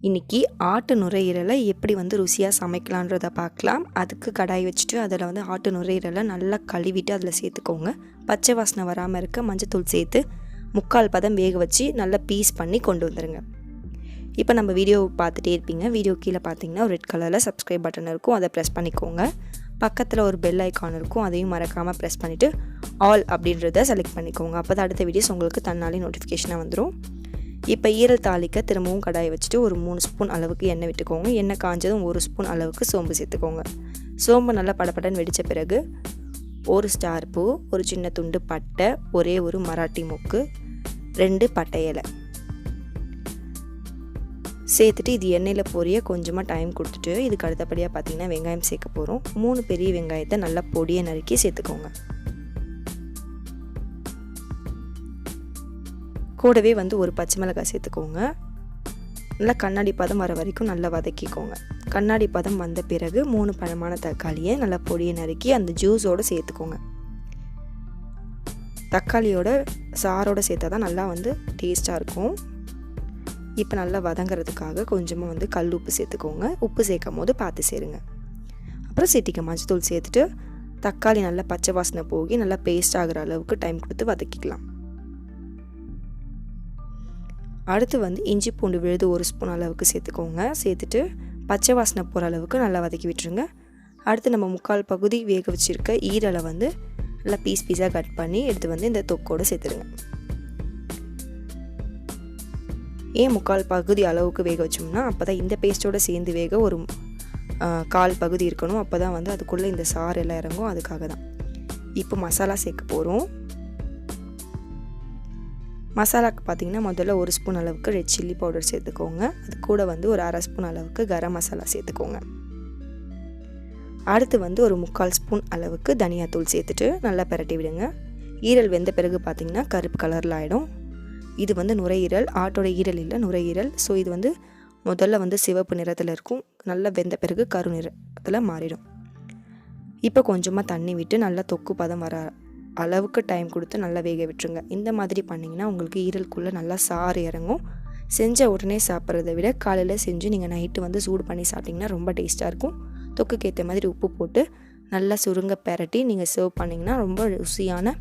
இன்றைக்கி ஆட்டு நுரையீரலை எப்படி ருசியாக சமைக்கலான்றதை பார்க்கலாம். அதுக்கு கடாய் வச்சுட்டு அதில் ஆட்டு நுரையீரலை நல்லா கழுவிட்டு அதில் சேர்த்துக்கோங்க. பச்சை வாசனை வராமல் இருக்க மஞ்சத்தூள் சேர்த்து 3/4 பதம் வேக வச்சு நல்லா பீஸ் பண்ணி கொண்டு வந்துடுங்க. இப்போ நம்ம வீடியோ பார்த்துட்டே இருப்பீங்க. வீடியோ கீழே பார்த்தீங்கன்னா ஒரு ரெட் கலரில் சப்ஸ்கிரைப் பட்டன் இருக்கும், அதை ப்ரெஸ் பண்ணிக்கோங்க. பக்கத்தில் ஒரு பெல் ஐக்கான் இருக்கும், அதையும் மறக்காமல் ப்ரெஸ் பண்ணிவிட்டு ஆல் அப்படின்றத செலக்ட் பண்ணிக்கோங்க. அப்போ தான் அடுத்த வீடியோஸ் உங்களுக்கு தன்னாலே நோட்டிஃபிகேஷனாக வந்துடும். இப்போ ஈரல் தாளிக்க திரும்பவும் கடாயை வச்சுட்டு ஒரு 3 ஸ்பூன் அளவுக்கு எண்ணெய் விட்டுக்கோங்க. எண்ணெய் காஞ்சதும் 1 ஸ்பூன் அளவுக்கு சோம்பு சேர்த்துக்கோங்க. சோம்பு நல்லா படப்படன்னு வெடித்த பிறகு 1 ஸ்டார் பூ, ஒரு சின்ன துண்டு பட்டை, ஒரே ஒரு மராட்டி மொக்கு, 2 பட்டை இலை சேர்த்துட்டு இது எண்ணெயில் பொரிய கொஞ்சமாக டைம் கொடுத்துட்டு இதுக்கு அடுத்தபடியாக பார்த்தீங்கன்னா வெங்காயம் சேர்க்க போகிறோம். 3 பெரிய வெங்காயத்தை நல்லா பொடியை நறுக்கி சேர்த்துக்கோங்க. கூடவே ஒரு பச்சை மிளகாய் சேர்த்துக்கோங்க. நல்லா கண்ணாடி பதம் வர வரைக்கும் நல்லா வதக்கிக்கோங்க. கண்ணாடி பதம் வந்த பிறகு 3 பழமான தக்காளியை நல்லா பொடியை நறுக்கி அந்த ஜூஸோடு சேர்த்துக்கோங்க. தக்காளியோட சாரோடு சேர்த்தா தான் நல்லா டேஸ்ட்டாக இருக்கும். இப்போ நல்லா வதங்கிறதுக்காக கொஞ்சமாக கல் உப்பு சேர்த்துக்கோங்க. உப்பு சேர்க்கும் போது பார்த்து சேருங்க. அப்புறம் சேர்த்திக்க மஞ்சத்தூள் சேர்த்துட்டு தக்காளி நல்லா பச்சை வாசனை போகி நல்லா பேஸ்ட் ஆகிற அளவுக்கு டைம் கொடுத்து வதக்கிக்கலாம். அடுத்து இஞ்சி பூண்டு விழுது 1 ஸ்பூன் அளவுக்கு சேர்த்துக்கோங்க. சேர்த்துட்டு பச்சை வாசனை போகிற அளவுக்கு நல்லா வதக்கி விட்டுருங்க. அடுத்து நம்ம 3/4 பகுதி வேக வச்சுருக்க ஈரலை நல்லா பீஸாக கட் பண்ணி எடுத்து இந்த தொக்கோடு சேர்த்துடுங்க. ஏன் 3/4 பகுதி அளவுக்கு வேக வச்சோம்னா அப்போ தான் இந்த பேஸ்ட்டோடு சேர்ந்து வேக ஒரு 1/4 பகுதி இருக்கணும். அப்போ தான் அதுக்குள்ளே இந்த சாறு எல்லாம் இறங்கும், அதுக்காக தான். இப்போ மசாலா சேர்க்க போகிறோம். மசாலாவுக்கு பார்த்திங்கன்னா முதல்ல 1 ஸ்பூன் அளவுக்கு ரெட் சில்லி பவுடர் சேர்த்துக்கோங்க. அது கூட ஒரு 1/2 ஸ்பூன் அளவுக்கு கரம் மசாலா சேர்த்துக்கோங்க. அடுத்து ஒரு 3/4 ஸ்பூன் அளவுக்கு தனியாத்தூள் சேர்த்துட்டு நல்லா பரட்டி விடுங்க. ஈரல் வெந்த பிறகு பார்த்திங்கன்னா கருப்பு கலரில் ஆகிடும். இது நுரையீரல், ஆட்டோட ஈரல் இல்லை நுரையீரல். ஸோ இது முதல்ல சிவப்பு நிறத்தில் இருக்கும், நல்லா வெந்த பிறகு கரு நிறத்தில் மாறிடும். இப்போ கொஞ்சமாக தண்ணி விட்டு நல்லா தொக்கு பதம் வர அளவுக்கு டைம் கொடுத்து நல்லா வேக விட்டுருங்க. இந்த மாதிரி பண்ணிங்கன்னா உங்களுக்கு ஈரலுக்குள்ளே நல்லா சாறு இறங்கும். செஞ்ச உடனே சாப்பிட்றத விட காலையில் செஞ்சு நீங்கள் நைட்டு சூடு பண்ணி சாப்பிட்டிங்கன்னா ரொம்ப டேஸ்ட்டாக இருக்கும். தொக்குக்கு ஏற்ற மாதிரி உப்பு போட்டு நல்லா சுருங்க பெரட்டி நீங்கள் சர்வ் பண்ணிங்கன்னா ரொம்ப ருசியான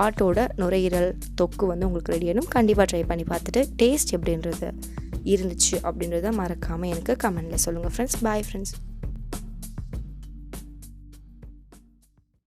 ஆட்டோட நுரையீரல் தொக்கு உங்களுக்கு ரெடி ஆகிடும். கண்டிப்பாக ட்ரை பண்ணி பார்த்துட்டு டேஸ்ட் எப்படின்றது இருந்துச்சு அப்படின்றத மறக்காமல் எனக்கு கமெண்டில் சொல்லுங்கள் ஃப்ரெண்ட்ஸ். Bye friends.